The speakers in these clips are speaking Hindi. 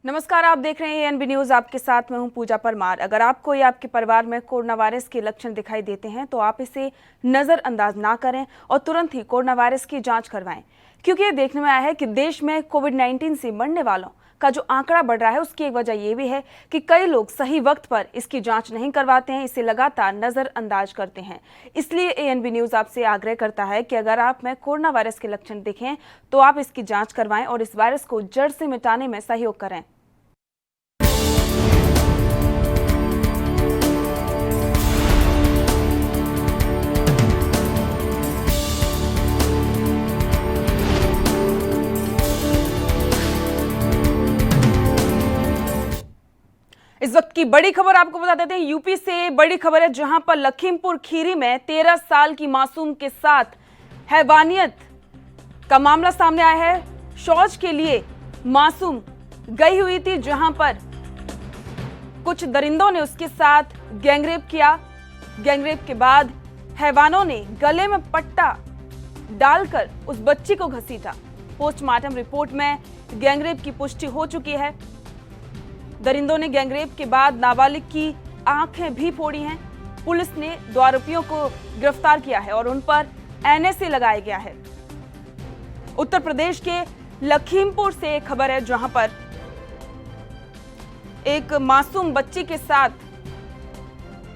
नमस्कार, आप देख रहे हैं एएनबी न्यूज। आपके साथ मैं हूं पूजा परमार। अगर आपको या आपके परिवार में कोरोना वायरस के लक्षण दिखाई देते हैं तो आप इसे नजरअंदाज ना करें और तुरंत ही कोरोना वायरस की जांच करवाएं, क्योंकि ये देखने में आया है कि देश में कोविड-19 से मरने वालों का जो आंकड़ा बढ़ रहा है उसकी एक वजह यह भी है कि कई लोग सही वक्त पर इसकी जांच नहीं करवाते हैं, इसे लगातार नजरअंदाज करते हैं। इसलिए एएनबी न्यूज आपसे आग्रह करता है कि अगर आप में कोरोना वायरस के लक्षण दिखें तो आप इसकी जांच करवाएं और इस वायरस को जड़ से मिटाने में सहयोग करें। इस वक्त की बड़ी खबर आपको बता देते हैं, यूपी से बड़ी खबर है, जहां पर लखीमपुर खीरी में 13 साल की मासूम के साथ हैवानियत का मामला सामने आया है। शौच के लिए मासूम गई हुई थी, जहां पर कुछ दरिंदों ने उसके साथ गैंगरेप किया। गैंगरेप के बाद हैवानों ने गले में पट्टा डालकर उस बच्ची को घसीटा। पोस्टमार्टम रिपोर्ट में गैंगरेप की पुष्टि हो चुकी है। दरिंदों ने गैंगरेप के बाद नाबालिग की आंखें भी फोड़ी हैं। पुलिस ने 2 आरोपियों को गिरफ्तार किया है और उन पर एनएसए लगाया गया है। उत्तर प्रदेश के लखीमपुर से एक खबर है, जहां पर एक मासूम बच्ची के साथ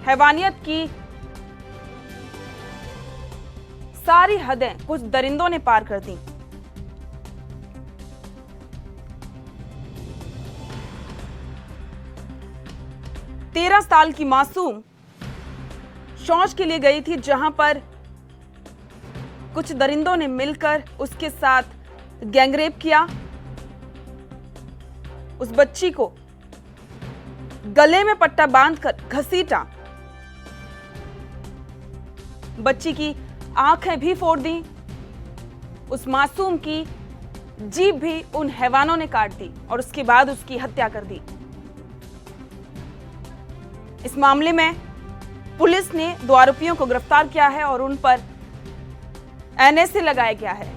हैवानियत की सारी हदें कुछ दरिंदों ने पार कर दी। तेरह साल की मासूम शौच के लिए गई थी, जहां पर कुछ दरिंदों ने मिलकर उसके साथ गैंगरेप किया। उस बच्ची को गले में पट्टा बांधकर घसीटा। बच्ची की आंखें भी फोड़ दी। उस मासूम की जीभ भी उन हैवानों ने काट दी और उसके बाद उसकी हत्या कर दी। इस मामले में पुलिस ने 2 आरोपियों को गिरफ्तार किया है और उन पर एनएसए लगाया गया है।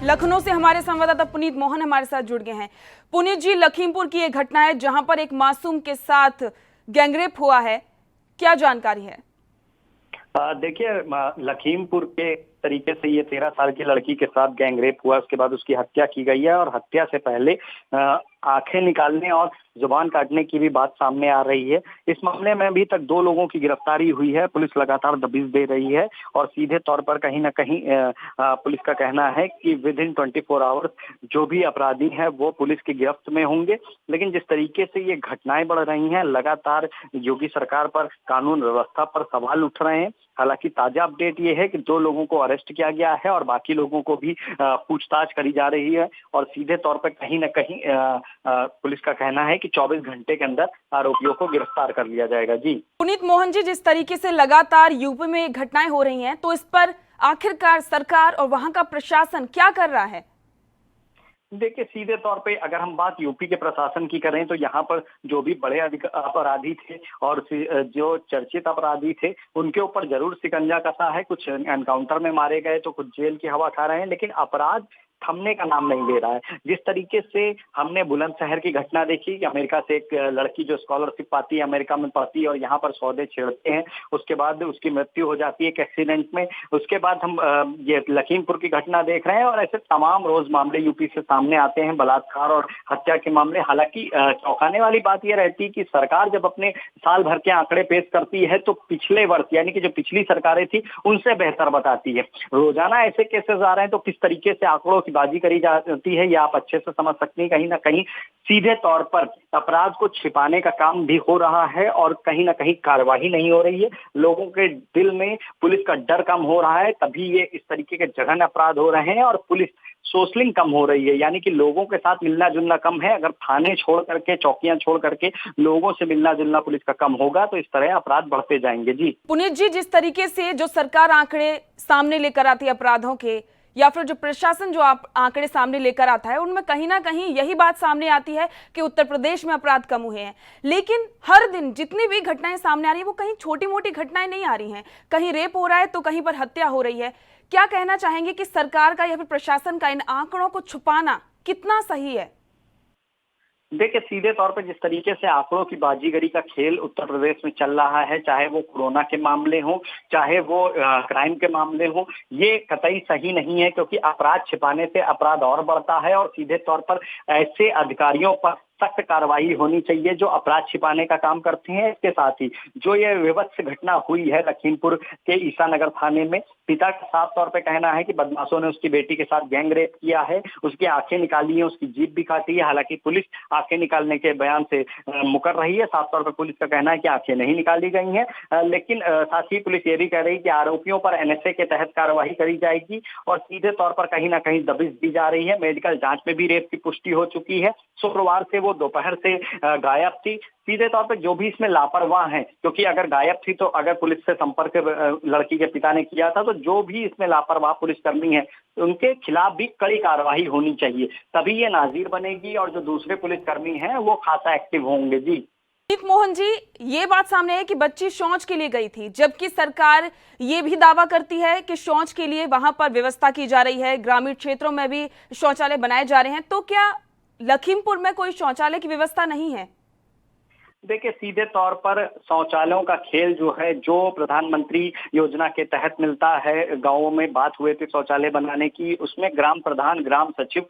लखनऊ से हमारे संवाददाता पुनीत मोहन हमारे साथ जुड़ गए हैं। पुनीत जी, लखीमपुर की एक घटना है जहां पर एक मासूम के साथ गैंगरेप हुआ है, क्या जानकारी है? देखिए, लखीमपुर के तरीके से ये 13 साल की लड़की के साथ गैंगरेप हुआ। उसके बाद उसकी हत्या की गई है और हत्या से पहले आंखें निकालने और जुबान काटने की भी बात सामने आ रही है। इस मामले में अभी तक 2 लोगों की गिरफ्तारी हुई है। पुलिस लगातार दबिश दे रही है और सीधे तौर पर कहीं ना कहीं पुलिस का कहना है कि विद इन 24 आवर्स जो भी अपराधी हैं वो पुलिस की गिरफ्त में होंगे। लेकिन जिस तरीके से ये घटनाएं बढ़ रही हैं, लगातार योगी सरकार पर, कानून व्यवस्था पर सवाल उठ रहे हैं। हालांकि ताजा अपडेट ये है कि 2 लोगों को अरेस्ट किया गया है और बाकी लोगों को भी पूछताछ करी जा रही है और सीधे तौर पर कहीं ना कहीं पुलिस का कहना है कि 24 घंटे के अंदर आरोपियों को गिरफ्तार कर लिया जाएगा। जी पुनीत मोहन जी, जिस तरीके से लगातार यूपी में घटनाएं हो रही हैं, तो इस पर आखिरकार सरकार और वहां का प्रशासन क्या कर रहा है? देखिए, सीधे तौर पे अगर हम बात यूपी के प्रशासन की करें तो यहाँ पर जो भी बड़े अपराधी थे और जो चर्चित अपराधी थे उनके ऊपर जरूर शिकंजा कसा है। कुछ एनकाउंटर में मारे गए तो कुछ जेल की हवा खा रहे हैं, लेकिन अपराध थमने का नाम नहीं ले रहा है। जिस तरीके से हमने बुलंदशहर की घटना देखी कि अमेरिका से एक लड़की जो स्कॉलरशिप पाती है, अमेरिका में पढ़ती है और यहाँ पर सौदे छेड़ते हैं, उसके बाद उसकी मृत्यु हो जाती है एक एक्सीडेंट में। उसके बाद हम ये लखीमपुर की घटना देख रहे हैं और ऐसे तमाम रोज मामले यूपी से सामने आते हैं, बलात्कार और हत्या के मामले। हालांकि चौंकाने वाली बात यह रहती है कि सरकार जब अपने साल भर के आंकड़े पेश करती है तो पिछले वर्ष यानी कि जो पिछली सरकारें थी उनसे बेहतर बताती है। रोजाना ऐसे केसेस आ रहे हैं तो किस तरीके से आंकड़ों की बाजी करी जाती है ये आप अच्छे से समझ सकते हैं। कहीं ना कहीं सीधे तौर पर अपराध को छिपाने का काम भी हो रहा है और कहीं ना कहीं कार्रवाई नहीं हो रही है। लोगों के दिल में पुलिस का डर कम हो रहा है, तभी ये इस तरीके के जघन अपराध हो रहे हैं और पुलिस सोशलिंग कम हो रही है, यानी कि लोगों के साथ मिलना जुलना कम है। अगर थाने छोड़ करके, चौकियां छोड़ करके लोगों से मिलना जुलना पुलिस का कम होगा तो इस तरह अपराध बढ़ते जाएंगे। जी पुनीत जी, जिस तरीके से जो सरकार आंकड़े सामने लेकर आती है अपराधों के, या फिर जो प्रशासन जो आप आंकड़े सामने लेकर आता है उनमें कहीं ना कहीं यही बात सामने आती है कि उत्तर प्रदेश में अपराध कम हुए हैं। लेकिन हर दिन जितनी भी घटनाएं सामने आ रही है वो कहीं छोटी मोटी घटनाएं नहीं आ रही हैं, कहीं रेप हो रहा है तो कहीं पर हत्या हो रही है। क्या कहना चाहेंगे कि सरकार का या फिर प्रशासन का इन आंकड़ों को छुपाना कितना सही है? देखिए, सीधे तौर पे जिस तरीके से आंकड़ों की बाजीगरी का खेल उत्तर प्रदेश में चल रहा है, चाहे वो कोरोना के मामले हो, चाहे वो क्राइम के मामले हो, ये कतई सही नहीं है, क्योंकि अपराध छिपाने से अपराध और बढ़ता है। और सीधे तौर पर ऐसे अधिकारियों पर सख्त कार्रवाई होनी चाहिए जो अपराध छिपाने का काम करते हैं। इसके साथ ही जो ये विभत्स घटना हुई है लखीमपुर के ईसानगर थाने में, पिता का साफ तौर पे कहना है कि बदमाशों ने उसकी बेटी के साथ गैंग रेप किया है, उसकी आंखें निकाली है, उसकी जीभ भी काटी है। हालांकि पुलिस आंखें निकालने के बयान से मुकर रही है। साफ तौर पर पुलिस का कहना है कि आंखें नहीं निकाली गई हैं, लेकिन साथ ही पुलिस ये भी कह रही है कि आरोपियों पर एनएसए के तहत कार्रवाई करी जाएगी और सीधे तौर पर कहीं ना कहीं दबिश दी जा रही है। मेडिकल जांच में भी रेप की पुष्टि हो चुकी है। शुक्रवार से वो दोपहर से गायब थी। सीधे तौर पर जो भी इसमें लापरवाह हैं, क्योंकि अगर गायब थी तो अगर पुलिस से संपर्क लड़की के पिता ने किया था, तो जो भी इसमें लापरवाह पुलिसकर्मी है उनके खिलाफ भी कड़ी कार्रवाई होनी चाहिए, तभी ये नाजीर बनेगी और जो दूसरे पुलिसकर्मी हैं वो खासा एक्टिव होंगे। जी पुनीत मोहन जी, ये बात सामने है कि बच्ची शौच के लिए गई थी, जबकि सरकार ये भी दावा करती है कि शौच के लिए वहां पर व्यवस्था की जा रही है, ग्रामीण क्षेत्रों में भी शौचालय बनाए जा रहे हैं। तो क्या लखीमपुर में कोई शौचालय की व्यवस्था नहीं है? देखिए, सीधे तौर पर शौचालयों का खेल जो है, जो प्रधानमंत्री योजना के तहत मिलता है, गांवों में बात हुए थे शौचालय बनाने की, उसमें ग्राम प्रधान, ग्राम सचिव,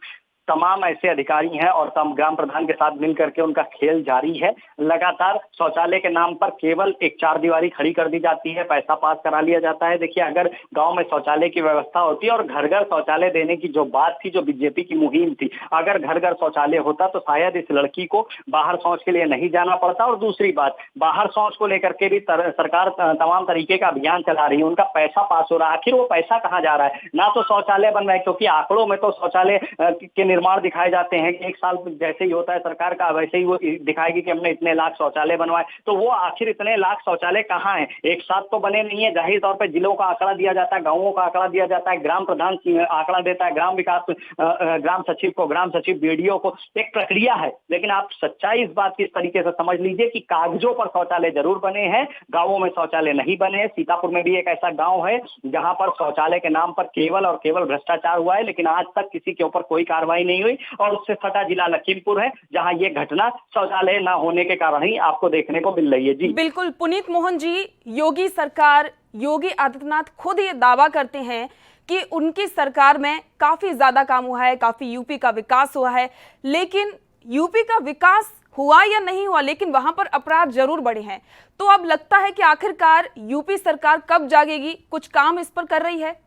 तमाम ऐसे अधिकारी हैं और ग्राम प्रधान के साथ मिलकर के उनका खेल जारी है। लगातार शौचालय के नाम पर केवल एक चारदीवारी खड़ी कर दी जाती है, पैसा पास करा लिया जाता है। देखिए, अगर गांव में शौचालय की व्यवस्था होती और घर घर शौचालय देने की जो बात थी, जो बीजेपी की मुहिम थी, अगर घर घर शौचालय होता तो शायद इस लड़की को बाहर शौच के लिए नहीं जाना पड़ता। और दूसरी बात, बाहर शौच को लेकर के भी सरकार तमाम तरीके का अभियान चला रही है, उनका पैसा पास हो रहा है। आखिर वो पैसा कहाँ जा रहा है? ना तो शौचालय बन रहा है, क्योंकि आंकड़ों में तो शौचालय के निर्माण दिखाए जाते हैं कि एक साल जैसे ही होता है सरकार का, वैसे ही वो दिखाएगी कि हमने इतने लाख शौचालय बनवाए। तो वो आखिर इतने लाख शौचालय कहाँ हैं? एक साथ तो बने नहीं है। जाहिर तौर पर जिलों का आंकड़ा दिया जाता है, गांवों का आंकड़ा दिया जाता है, ग्राम प्रधान आंकड़ा देता है, ग्राम विकास ग्राम सचिव को, ग्राम सचिव बीडीओ को, एक प्रक्रिया है। लेकिन आप सच्चाई इस बात की इस तरीके से समझ लीजिए कि कागजों पर शौचालय जरूर बने हैं, गांवों में शौचालय नहीं बने हैं। सीतापुर में भी एक ऐसा गांव है जहां पर शौचालय के नाम पर केवल और केवल भ्रष्टाचार हुआ है, लेकिन आज तक किसी के ऊपर कोई कार्रवाई नहीं हुई। और उससे सटा जिला लखीमपुर है, जहां ये घटना शौचालय न होने के कारण ही आपको देखने को मिल रही है। जी बिल्कुल पुनीत मोहन जी, योगी सरकार, योगी आदित्यनाथ खुद ये दावा करते हैं कि उनकी सरकार में काफी ज्यादा काम हुआ है, काफी यूपी का विकास हुआ है। लेकिन यूपी का विकास हुआ या नहीं हुआ, लेकिन वहां पर अपराध जरूर बढ़े हैं। तो अब लगता है कि आखिरकार यूपी सरकार कब जागेगी, कुछ काम इस पर कर रही है?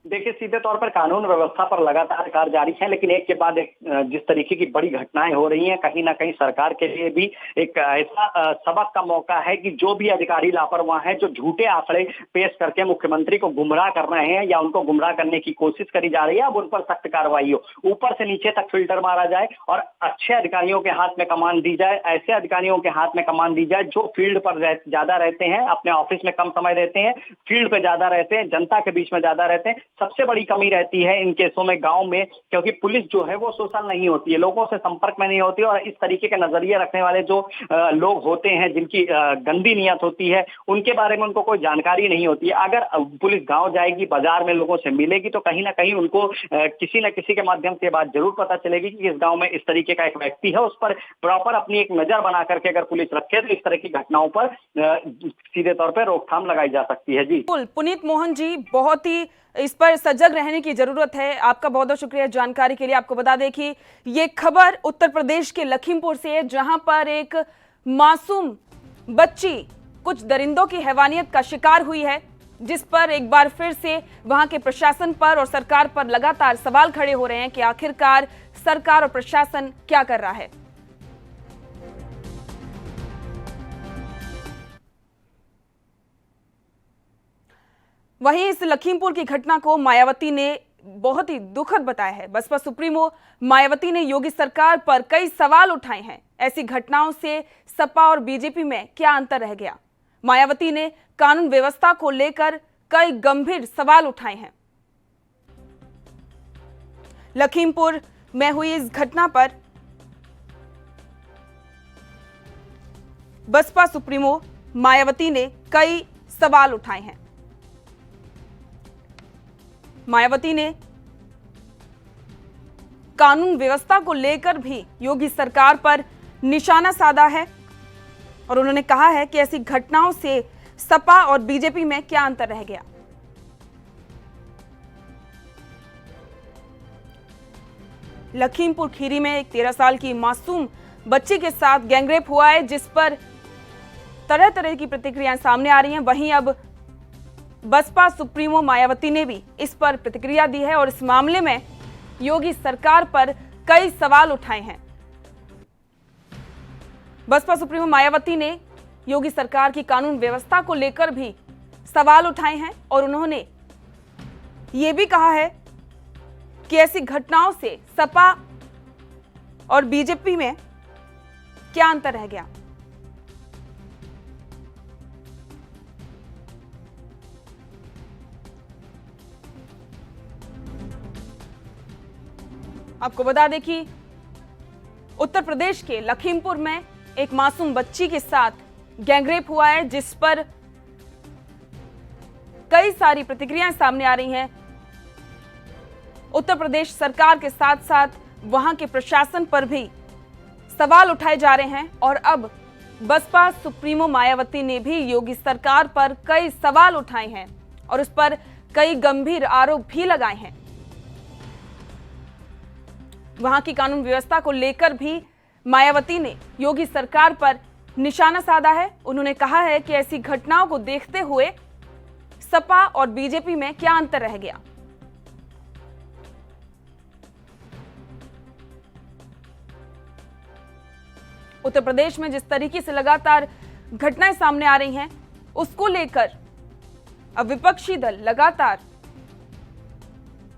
देखिए, सीधे तौर पर कानून व्यवस्था पर लगातार कार्य जारी है, लेकिन एक के बाद एक जिस तरीके की बड़ी घटनाएं हो रही हैं, कहीं ना कहीं सरकार के लिए भी एक ऐसा सबक का मौका है कि जो भी अधिकारी लापरवाह हैं, जो झूठे आंकड़े पेश करके मुख्यमंत्री को गुमराह कर रहे हैं या उनको गुमराह करने की कोशिश करी जा रही है, अब उन पर सख्त कार्रवाई हो, ऊपर से नीचे तक फिल्टर मारा जाए और अच्छे अधिकारियों के हाथ में कमान दी जाए, ऐसे अधिकारियों के हाथ में कमान दी जाए जो फील्ड पर ज्यादा रहते हैं, अपने ऑफिस में कम समय देते हैं, फील्ड पे ज्यादा रहते हैं, जनता के बीच में ज्यादा रहते हैं। सबसे बड़ी कमी रहती है इन केसों में गांव में, क्योंकि पुलिस जो है वो सोशल नहीं होती है, लोगों से संपर्क में नहीं होती है, और इस तरीके के नजरिए रखने वाले जो लोग होते हैं, जिनकी गंदी नीयत होती है, उनके बारे में उनको कोई जानकारी नहीं होती है। अगर पुलिस गांव जाएगी, बाजार में लोगों से मिलेगी, तो कहीं ना कहीं उनको किसी न किसी के माध्यम से बात जरूर पता चलेगी कि इस गांव में इस तरीके का एक व्यक्ति है। उस पर प्रॉपर अपनी एक नजर बना करके अगर पुलिस रखे तो इस तरह की घटनाओं पर सीधे तौर पर रोकथाम लगाई जा सकती है। जी पुनीत मोहन जी, बहुत ही इस पर सजग रहने की जरूरत है। आपका बहुत बहुत शुक्रिया जानकारी के लिए। आपको बता दें कि ये खबर उत्तर प्रदेश के लखीमपुर से है, जहां पर एक मासूम बच्ची कुछ दरिंदों की हैवानियत का शिकार हुई है, जिस पर एक बार फिर से वहां के प्रशासन पर और सरकार पर लगातार सवाल खड़े हो रहे हैं कि आखिरकार सरकार और प्रशासन क्या कर रहा है। वहीं इस लखीमपुर की घटना को मायावती ने बहुत ही दुखद बताया है। बसपा सुप्रीमो मायावती ने योगी सरकार पर कई सवाल उठाए हैं। ऐसी घटनाओं से सपा और बीजेपी में क्या अंतर रह गया? मायावती ने कानून व्यवस्था को लेकर कई गंभीर सवाल उठाए हैं। लखीमपुर में हुई इस घटना पर बसपा सुप्रीमो मायावती ने कई सवाल उठाए हैं। मायावती ने कानून व्यवस्था को लेकर भी योगी सरकार पर निशाना साधा है और उन्होंने कहा है कि ऐसी घटनाओं से सपा और बीजेपी में क्या अंतर रह गया। लखीमपुर खीरी में एक 13 साल की मासूम बच्ची के साथ गैंगरेप हुआ है, जिस पर तरह तरह की प्रतिक्रियाएं सामने आ रही हैं। वहीं अब बसपा सुप्रीमो मायावती ने भी इस पर प्रतिक्रिया दी है और इस मामले में योगी सरकार पर कई सवाल उठाए हैं। बसपा सुप्रीमो मायावती ने योगी सरकार की कानून व्यवस्था को लेकर भी सवाल उठाए हैं और उन्होंने ये भी कहा है कि ऐसी घटनाओं से सपा और बीजेपी में क्या अंतर रह गया। आपको बता दें कि उत्तर प्रदेश के लखीमपुर में एक मासूम बच्ची के साथ गैंगरेप हुआ है, जिस पर कई सारी प्रतिक्रियाएं सामने आ रही हैं। उत्तर प्रदेश सरकार के साथ साथ वहां के प्रशासन पर भी सवाल उठाए जा रहे हैं और अब बसपा सुप्रीमो मायावती ने भी योगी सरकार पर कई सवाल उठाए हैं और उस पर कई गंभीर आरोप भी लगाए हैं। वहां की कानून व्यवस्था को लेकर भी मायावती ने योगी सरकार पर निशाना साधा है। उन्होंने कहा है कि ऐसी घटनाओं को देखते हुए सपा और बीजेपी में क्या अंतर रह गया। उत्तर प्रदेश में जिस तरीके से लगातार घटनाएं सामने आ रही हैं, उसको लेकर अब विपक्षी दल लगातार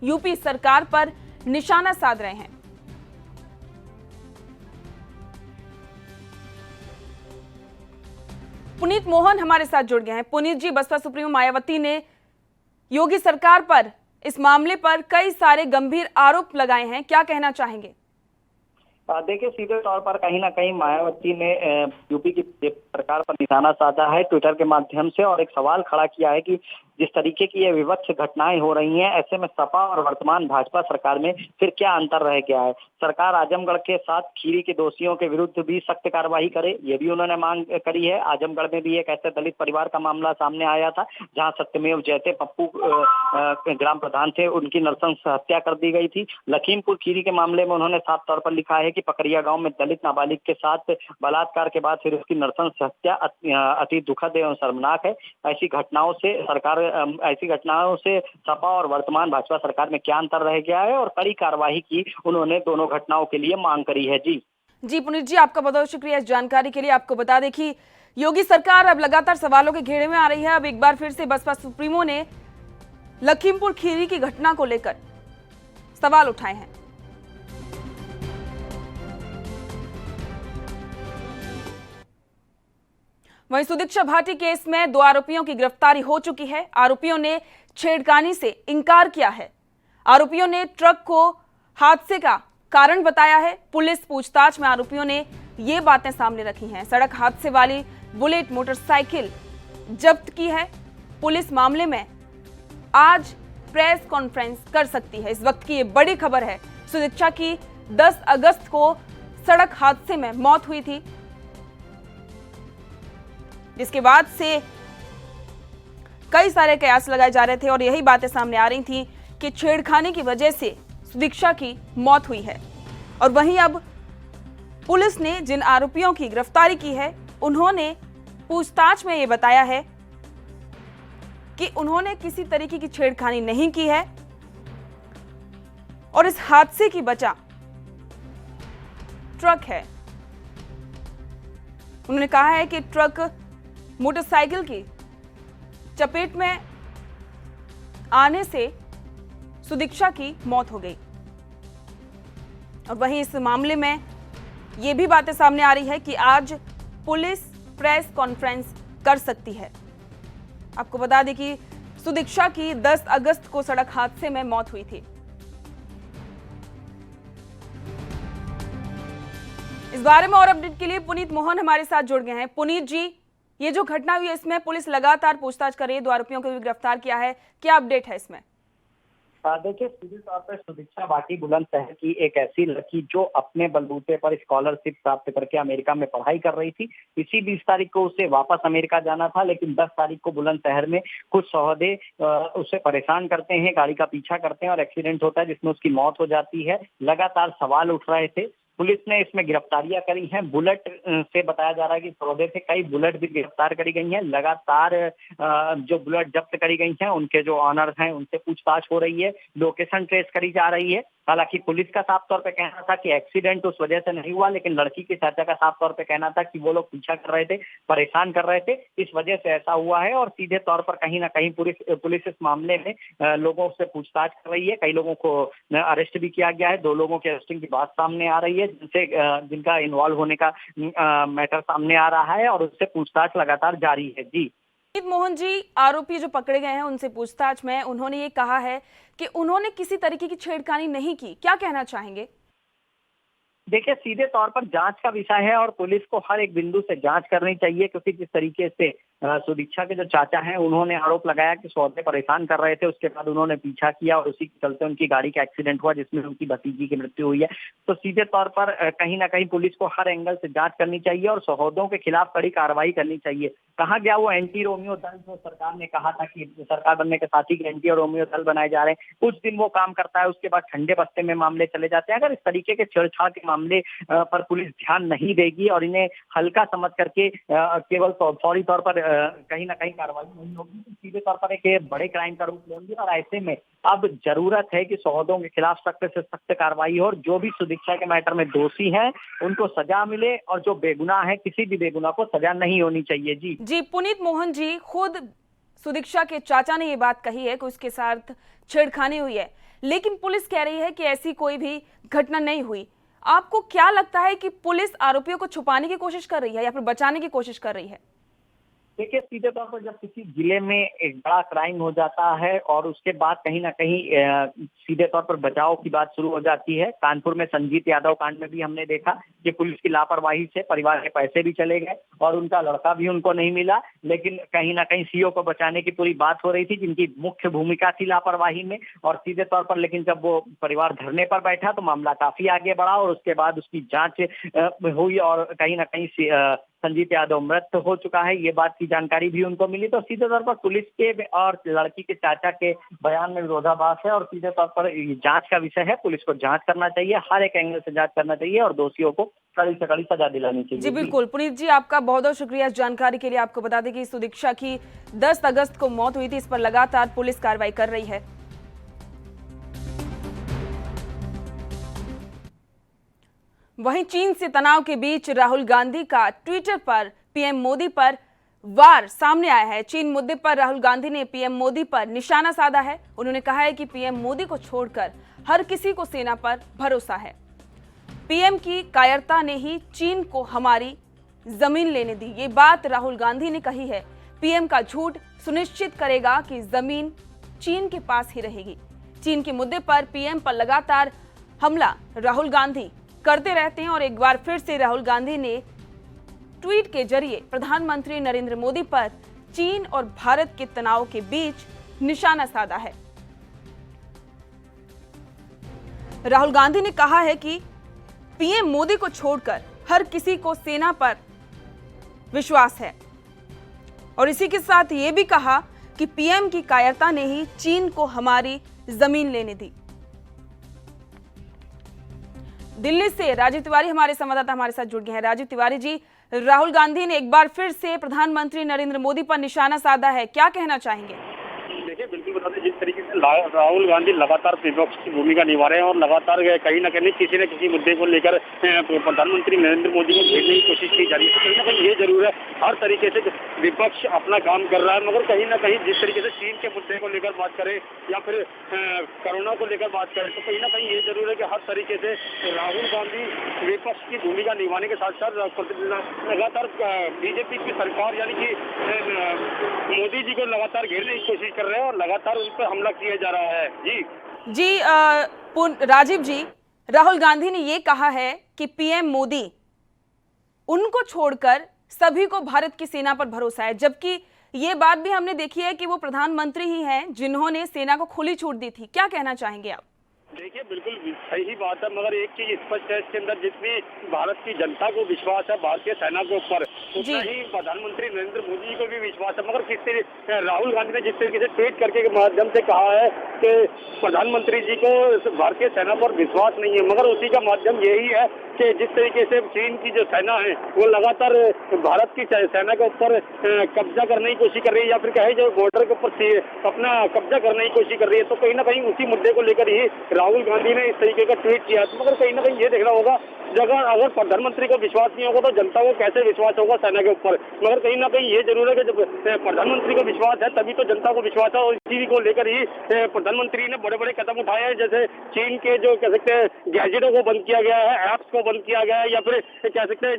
यूपी सरकार पर निशाना साध रहे हैं। पुनीत मोहन हमारे साथ जुड़ गए हैं। पुनीत जी, बसपा सुप्रीमो मायावती ने योगी सरकार पर इस मामले पर कई सारे गंभीर आरोप लगाए हैं, क्या कहना चाहेंगे? देखिए, सीधे तौर पर कहीं ना कहीं मायावती ने यूपी की सरकार पर निशाना साधा है ट्विटर के माध्यम से और एक सवाल खड़ा किया है कि जिस तरीके की ये विवक्ष घटनाएं हो रही हैं, ऐसे में सपा और वर्तमान भाजपा सरकार में फिर क्या अंतर रह गया है। सरकार आजमगढ़ के साथ खीरी के दोषियों के विरुद्ध भी सख्त कार्रवाई करे, ये भी उन्होंने मांग करी है। आजमगढ़ में भी एक ऐसे दलित परिवार का मामला सामने आया था जहां सत्यमेव जयते पप्पू ग्राम प्रधान थे, उनकी नृशंस हत्या कर दी गई थी। लखीमपुर खीरी के मामले में उन्होंने साफ तौर पर लिखा है कि पकरिया गांव में दलित नाबालिग के साथ बलात्कार के बाद फिर उसकी नृशंस हत्या अति दुखद एवं शर्मनाक है। ऐसी घटनाओं से सपा और वर्तमान भाजपा सरकार में क्या अंतर रह गया है और कड़ी कार्रवाई की उन्होंने दोनों घटनाओं के लिए मांग करी है। जी पुनीत जी, आपका बहुत बहुत शुक्रिया इस जानकारी के लिए। आपको बता दें कि योगी सरकार अब लगातार सवालों के घेरे में आ रही है। अब एक बार फिर से बसपा सुप्रीमो ने लखीमपुर खीरी की घटना को लेकर सवाल उठाए हैं। वहीं सुदीक्षा भाटी केस में 2 आरोपियों की गिरफ्तारी हो चुकी है। आरोपियों ने छेड़खानी से इंकार किया है। आरोपियों ने ट्रक को हादसे का कारण बताया है। पुलिस पूछताछ में आरोपियों ने ये बातें सामने रखी हैं। सड़क हादसे वाली बुलेट मोटरसाइकिल जब्त की है। पुलिस मामले में आज प्रेस कॉन्फ्रेंस कर सकती है। इस वक्त की ये बड़ी खबर है। सुदीक्षा की 10 अगस्त को सड़क हादसे में मौत हुई थी, जिसके बाद से कई सारे कयास लगाए जा रहे थे और यही बातें सामने आ रही थी कि छेड़खानी की वजह से सुदीक्षा की मौत हुई है। और वहीं अब पुलिस ने जिन आरोपियों की गिरफ्तारी की है, उन्होंने पूछताछ में यह बताया है कि उन्होंने किसी तरीके की छेड़खानी नहीं की है और इस हादसे की वजह ट्रक है। उन्होंने कहा है कि ट्रक मोटरसाइकिल की चपेट में आने से सुदीक्षा की मौत हो गई। और वहीं इस मामले में यह भी बातें सामने आ रही है कि आज पुलिस प्रेस कॉन्फ्रेंस कर सकती है। आपको बता दें कि सुदीक्षा की 10 अगस्त को सड़क हादसे में मौत हुई थी। इस बारे में और अपडेट के लिए पुनीत मोहन हमारे साथ जुड़ गए हैं। पुनीत जी, ये जो घटना हुई है इसमें पुलिस लगातार पूछताछ कर रही है, 2 आरोपियों को भी गिरफ्तार किया है, क्या अपडेट है इसमें? देखिए, सीधे तौर पर सुदीक्षा बाटी बुलंदशहर की एक ऐसी लड़की जो अपने बलबूते पर स्कॉलरशिप प्राप्त करके अमेरिका में पढ़ाई कर रही थी। इसी 20 तारीख को उसे वापस अमेरिका जाना था, लेकिन 10 तारीख को बुलंदशहर में कुछ सौदे उसे परेशान करते हैं, गाड़ी का पीछा करते हैं और एक्सीडेंट होता है जिसमें उसकी मौत हो जाती है। लगातार सवाल उठ रहे थे। पुलिस ने इसमें गिरफ्तारियां करी हैं। बुलेट से बताया जा रहा है कि सौदे से कई बुलेट भी गिरफ्तार करी गई हैं। लगातार जो बुलेट जब्त करी गई हैं उनके जो ऑनर हैं उनसे पूछताछ हो रही है, लोकेशन ट्रेस करी जा रही है। हालांकि पुलिस का साफ तौर पे कहना था कि एक्सीडेंट उस वजह से नहीं हुआ, लेकिन लड़की के चाचा का साफ तौर पे कहना था कि वो लोग पीछा कर रहे थे, परेशान कर रहे थे, इस वजह से ऐसा हुआ है। और सीधे तौर पर कहीं ना कहीं पुलिस इस मामले में लोगों से पूछताछ कर रही है। कई लोगों को अरेस्ट भी किया गया है। 2 लोगों की अरेस्टिंग की बात सामने आ रही है जिनका इन्वॉल्व होने का मैटर सामने आ रहा है और उससे पूछताछ लगातार जारी है। जी पुनीत मोहन जी, आरोपी जो पकड़े गए हैं उनसे पूछताछ में उन्होंने ये कहा है कि उन्होंने किसी तरीके की छेड़खानी नहीं की, क्या कहना चाहेंगे? देखिए, सीधे तौर पर जांच का विषय है और पुलिस को हर एक बिंदु से जांच करनी चाहिए, क्योंकि जिस तरीके से सुदीक्षा के जो चाचा हैं उन्होंने आरोप लगाया कि सौदे परेशान कर रहे थे, उसके बाद उन्होंने पीछा किया और उसी के चलते उनकी गाड़ी का एक्सीडेंट हुआ जिसमें उनकी भतीजी की मृत्यु हुई है। तो सीधे तौर पर कहीं ना कहीं पुलिस को हर एंगल से जांच करनी चाहिए और सौदों के खिलाफ कड़ी कार्रवाई करनी चाहिए। कहा गया वो एंटी रोमियो दल जो सरकार ने कहा था कि सरकार बनने के साथ ही एंटी रोमियो दल बनाए जा रहे हैं, कुछ दिन वो काम करता है, उसके बाद ठंडे बस्ते में मामले चले जाते हैं। अगर इस तरीके के छेड़छाड़ के मामले पर पुलिस ध्यान नहीं देगी और इन्हें हल्का समझ करके केवल फौरी तौर पर कहीं ना कहीं कार्रवाई नहीं होगी, तो सीधे तौर पर एक बड़े क्राइम का रूप लेंगे। और ऐसे में अब जरूरत है कि सौदों के खिलाफ सख्त से सख्त कार्रवाई हो और जो भी सुदीक्षा के मैटर में दोषी हैं उनको सजा मिले और जो बेगुनाह है किसी भी बेगुनाह को सजा नहीं होनी चाहिए। जी पुनीत मोहन जी, खुद सुदीक्षा के चाचा ने ये बात कही है कि उसके साथ छेड़खानी हुई है, लेकिन पुलिस कह रही है कि ऐसी कोई भी घटना नहीं हुई। आपको क्या लगता है कि पुलिस आरोपियों को छुपाने की कोशिश कर रही है या फिर बचाने की कोशिश कर रही है? देखिए, सीधे तौर पर जब किसी जिले में एक बड़ा क्राइम हो जाता है और उसके बाद कहीं ना कहीं सीधे तौर पर बचाव की बात शुरू हो जाती है। कानपुर में संजीत यादव कांड में भी हमने देखा कि पुलिस की लापरवाही से परिवार के पैसे भी चले गए और उनका लड़का भी उनको नहीं मिला, लेकिन कहीं ना कहीं सीओ को बचाने की पूरी बात हो रही थी जिनकी मुख्य भूमिका थी लापरवाही में। और सीधे तौर पर लेकिन जब वो परिवार धरने पर बैठा तो मामला काफी आगे बढ़ा और उसके बाद उसकी जांच हुई और कहीं ना कहीं संजीत यादव मृत हो चुका है, ये बात की जानकारी भी उनको मिली। तो सीधे तौर पर पुलिस के और लड़की के चाचा के बयान में विरोधाभास है और सीधे तौर पर जांच का विषय है। पुलिस को जांच करना चाहिए, हर एक एंगल से जांच करना चाहिए और दोषियों को कड़ी से कड़ी सजा दिलानी चाहिए। जी बिल्कुल पुनीत जी, आपका बहुत बहुत शुक्रिया इस जानकारी के लिए। आपको बता दें कि सुदीक्षा की 10 अगस्त को मौत हुई थी, इस पर लगातार पुलिस कार्रवाई कर रही है। वहीं चीन से तनाव के बीच राहुल गांधी का ट्विटर पर पीएम मोदी पर वार सामने आया है। चीन मुद्दे पर राहुल गांधी ने पीएम मोदी पर निशाना साधा है। उन्होंने कहा है कि पीएम मोदी को छोड़कर हर किसी को सेना पर भरोसा है। पीएम की कायरता ने ही चीन को हमारी जमीन लेने दी, ये बात राहुल गांधी ने कही है। पीएम का झूठ सुनिश्चित करेगा कि जमीन चीन के पास ही रहेगी। चीन के मुद्दे पर पीएम पर लगातार हमला राहुल गांधी करते रहते हैं और एक बार फिर से राहुल गांधी ने ट्वीट के जरिए प्रधानमंत्री नरेंद्र मोदी पर चीन और भारत के तनाव के बीच निशाना साधा है। राहुल गांधी ने कहा है कि पीएम मोदी को छोड़कर हर किसी को सेना पर विश्वास है और इसी के साथ ये भी कहा कि पीएम की कायरता ने ही चीन को हमारी जमीन लेने दी। दिल्ली से राजीव तिवारी हमारे संवाददाता हमारे साथ जुड़ गए हैं। राजीव तिवारी जी, राहुल गांधी ने एक बार फिर से प्रधानमंत्री नरेंद्र मोदी पर निशाना साधा है, क्या कहना चाहेंगे? देखिए, बिल्कुल बता दें, जिस तरीके से राहुल गांधी लगातार विपक्ष की भूमिका निभा रहे हैं और लगातार कहीं ना कहीं किसी न किसी मुद्दे को लेकर प्रधानमंत्री नरेंद्र मोदी को घेरने की कोशिश की जा रही है। तो कहीं ना कहीं ये जरूर है, हर तरीके से विपक्ष अपना काम कर रहा है, मगर कहीं ना कहीं जिस तरीके से चीन के मुद्दे को लेकर बात करें या फिर कोरोना को लेकर बात करें, तो कहीं ना कहीं ये जरूर है कि हर तरीके से राहुल गांधी विपक्ष की भूमिका निभाने के साथ साथ लगातार बीजेपी की सरकार यानी कि मोदी जी को लगातार घेरने की कोशिश कर रहे हैं और लगातार उन पर हमला किया जा रहा है। जी राजीव जी, राहुल गांधी ने ये कहा है कि पीएम मोदी उनको छोड़कर सभी को भारत की सेना पर भरोसा है, जबकि ये बात भी हमने देखी है कि वो प्रधानमंत्री ही हैं जिन्होंने सेना को खुली छूट दी थी। क्या कहना चाहेंगे आप? देखिए, बिल्कुल सही बात है, मगर एक चीज स्पष्ट है इसके अंदर, जितनी भारत की जनता को विश्वास है भारतीय सेना के ऊपर, उतना ही प्रधानमंत्री नरेंद्र मोदी जी को भी विश्वास है। मगर किस तरीके राहुल गांधी ने जिस तरीके से ट्वीट करके के माध्यम से कहा है कि प्रधानमंत्री जी को भारतीय सेना पर विश्वास नहीं है, मगर उसी का माध्यम यही है कि जिस तरीके से चीन की जो सेना है वो लगातार भारत की सेना के ऊपर कब्जा करने की कोशिश कर रही है, या फिर कहे जो बॉर्डर के ऊपर अपना कब्जा करने की कोशिश कर रही है, तो कहीं ना कहीं उसी मुद्दे को लेकर ही राहुल गांधी ने इस तरीके का ट्वीट किया। तो मगर कहीं ना कहीं ये देखना होगा, अगर प्रधानमंत्री को विश्वास नहीं होगा तो जनता को कैसे विश्वास होगा सेना के ऊपर। मगर कहीं ना कहीं ये जरूर है कि जब प्रधानमंत्री को विश्वास है तभी तो जनता को विश्वास है, और इसी को लेकर ही प्रधानमंत्री ने बड़े बड़े कदम उठाए हैं। जैसे चीन के जो कह सकते हैं गैजेटों को बंद किया गया है, ऐप्स को बंद किया गया है, या फिर कह सकते हैं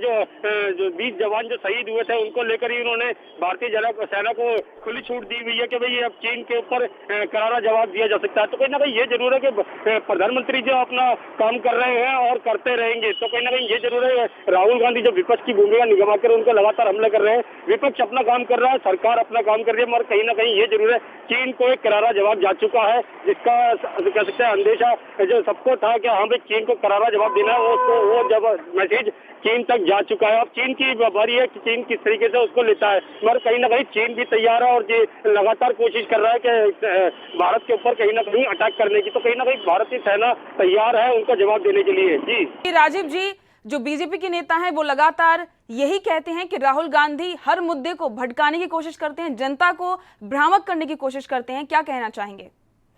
जो 20 जवान जो शहीद हुए थे उनको लेकर ही उन्होंने भारतीय सेना को खुली छूट दी हुई है कि भाई अब चीन के ऊपर करारा जवाब दिया जा सकता है। तो कहीं ना कहीं ये जरूर है कि प्रधानमंत्री जो अपना काम कर रहे हैं और करते रहेंगे, तो कहीं ना कहीं ये जरूर है राहुल गांधी जो विपक्ष की भूमिका निभा कर उनको लगातार हमले कर रहे हैं। विपक्ष अपना काम कर रहा है, सरकार अपना काम कर रही है, मगर कहीं ना कहीं ये जरूर है चीन को एक करारा जवाब जा चुका है, जिसका कह सकते हैं अंदेशा जो सबको था कि हाँ भाई चीन को करारा जवाब देना है, वो जब मैसेज चीन तक जा चुका है। अब चीन की बारी है कि चीन किस तरीके से उसको लेता है, मगर कहीं ना कहीं चीन भी तैयार है और लगातार कोशिश कर रहा है कि भारत के ऊपर कहीं ना कहीं अटैक करने की। तो कहीं ना कहीं भारतीय सेना तैयार है उनका जवाब देने के लिए। जी राजीव जी, जो बीजेपी के नेता हैं वो लगातार यही कहते हैं कि राहुल गांधी हर मुद्दे को भटकाने की कोशिश करते हैं, जनता को भ्रामक करने की कोशिश करते हैं। क्या कहना चाहेंगे?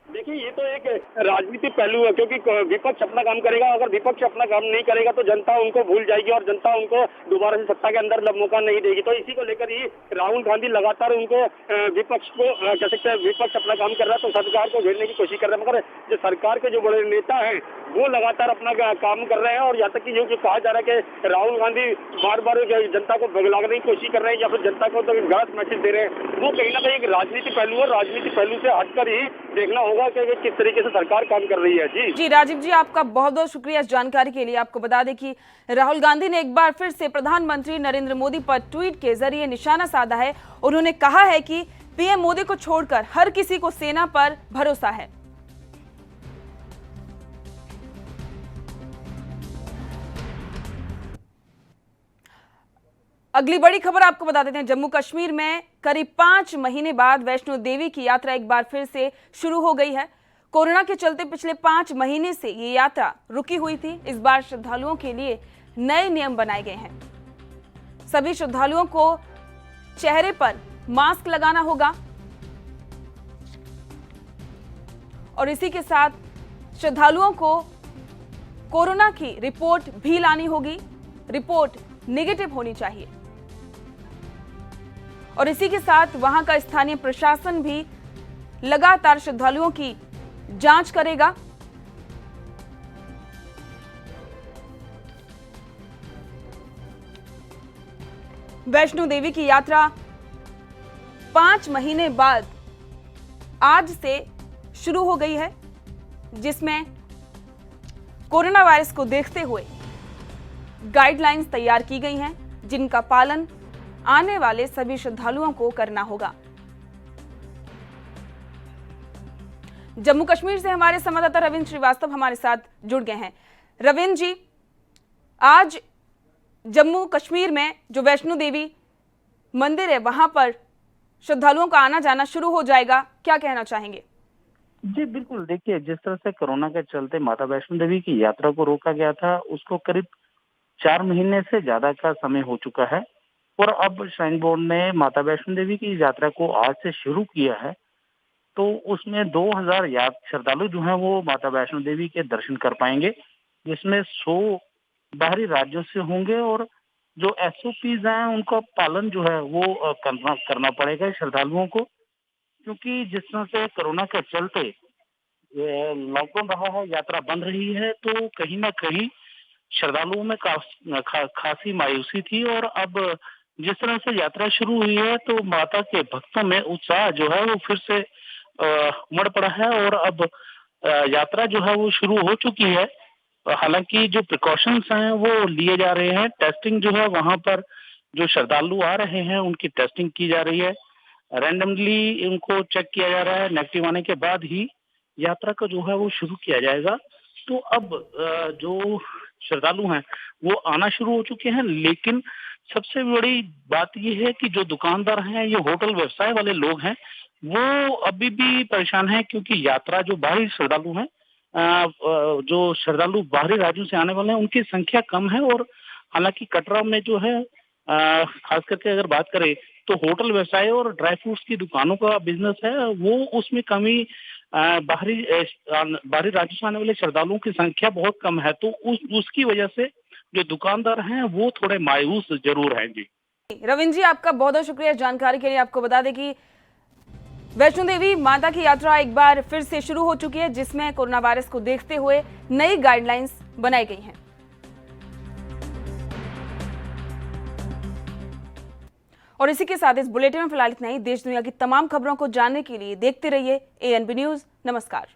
देखिए, ये तो एक राजनीतिक पहलू है, क्योंकि विपक्ष अपना काम करेगा, अगर विपक्ष अपना काम नहीं करेगा तो जनता उनको भूल जाएगी और जनता उनको दोबारा से सत्ता के अंदर मौका नहीं देगी। तो इसी को लेकर ही राहुल गांधी लगातार उनको विपक्ष को कह सकते हैं, विपक्ष अपना काम कर रहा है तो सरकार को घेरने की कोशिश कर रहा है, मगर जो सरकार के जो बड़े नेता हैं वो लगातार अपना काम कर रहे हैं। और यहाँ तक कि जो कहा जा रहा है कि राहुल गांधी बार बार जनता को भगलाने की कोशिश कर रहे हैं या फिर जनता को तो गलत मैसेज दे रहे हैं, वो कहीं ना कहीं एक राजनीतिक पहलू है। राजनीतिक पहलू से हटकर ही देखना होगा कि किस तरीके से सरकार काम कर रही है। जी राजीव जी, आपका बहुत बहुत शुक्रिया इस जानकारी के लिए। आपको बता दें कि राहुल गांधी ने एक बार फिर से प्रधानमंत्री नरेंद्र मोदी पर ट्वीट के जरिए निशाना साधा है। उन्होंने कहा है कि पीएम मोदी को छोड़कर हर किसी को सेना पर भरोसा है। अगली बड़ी खबर आपको बता देते हैं, जम्मू कश्मीर में करीब 5 महीने बाद वैष्णो देवी की यात्रा एक बार फिर से शुरू हो गई है। कोरोना के चलते पिछले 5 महीने से ये यात्रा रुकी हुई थी। इस बार श्रद्धालुओं के लिए नए नियम बनाए गए हैं। सभी श्रद्धालुओं को चेहरे पर मास्क लगाना होगा और इसी के साथ श्रद्धालुओं को कोरोना की रिपोर्ट भी लानी होगी। रिपोर्ट नेगेटिव होनी चाहिए और इसी के साथ वहां का स्थानीय प्रशासन भी लगातार श्रद्धालुओं की जांच करेगा। वैष्णो देवी की यात्रा 5 महीने बाद आज से शुरू हो गई है, जिसमें कोरोना वायरस को देखते हुए गाइडलाइंस तैयार की गई हैं, जिनका पालन आने वाले सभी श्रद्धालुओं को करना होगा। जम्मू कश्मीर से हमारे संवाददाता रविंद्र श्रीवास्तव हमारे साथ जुड़ गए हैं। रविंद्र जी, आज जम्मू कश्मीर में जो वैष्णो देवी मंदिर है वहां पर श्रद्धालुओं का आना जाना शुरू हो जाएगा, क्या कहना चाहेंगे? जी बिल्कुल, देखिए जिस तरह से कोरोना के चलते माता वैष्णो देवी की यात्रा को रोका गया था, उसको करीब 4 महीने से ज्यादा का समय हो चुका है और अब श्राइन बोर्ड ने माता वैष्णो देवी की यात्रा को आज से शुरू किया है। तो उसमें 2000 श्रद्धालु जो हैं वो माता वैष्णो देवी के दर्शन कर पाएंगे, जिसमें 100 बाहरी राज्यों से होंगे और जो SOPs हैं उनका पालन जो है वो करना पड़ेगा श्रद्धालुओं को, क्योंकि जिस तरह से कोरोना के चलते लॉकडाउन रहा है, यात्रा बंद रही है, तो कहीं ना कहीं श्रद्धालुओं में खासी मायूसी थी। और अब जिस तरह से यात्रा शुरू हुई है तो माता के भक्तों में उत्साह जो है वो फिर से उमड़ पड़ा है और अब यात्रा जो है वो शुरू हो चुकी है। हालांकि जो प्रिकॉशंस हैं वो लिए जा रहे हैं। टेस्टिंग जो है वहां पर जो श्रद्धालु आ रहे हैं उनकी टेस्टिंग की जा रही है। रैंडमली उनको चेक किया जा रहा है। नेगेटिव आने के बाद ही यात्रा का जो है वो शुरू किया जाएगा। तो अब जो श्रद्धालु हैं वो आना शुरू हो चुके हैं, लेकिन सबसे बड़ी बात ये है कि जो दुकानदार हैं, ये होटल व्यवसाय वाले लोग हैं, वो अभी भी परेशान हैं, क्योंकि यात्रा जो बाहरी श्रद्धालु हैं, जो श्रद्धालु बाहरी राज्यों से आने वाले हैं उनकी संख्या कम है। और हालांकि कटरा में जो है खास करके अगर बात करें तो होटल व्यवसाय और ड्राई फ्रूट्स की दुकानों का बिजनेस है, वो उसमें कमी बाहरी राज्यों से आने वाले श्रद्धालुओं की संख्या बहुत कम है। तो उसकी वजह से जो दुकानदार हैं वो थोड़े मायूस जरूर हैं। जी रविंद्र जी, आपका बहुत बहुत शुक्रिया जानकारी के लिए। आपको बता दें कि वैष्णो देवी माता की यात्रा एक बार फिर से शुरू हो चुकी है, जिसमें कोरोना वायरस को देखते हुए नई गाइडलाइंस बनाई गई हैं। और इसी के साथ इस बुलेटिन में फिलहाल इतना ही। देश दुनिया की तमाम खबरों को जानने के लिए देखते रहिए ANB न्यूज। नमस्कार।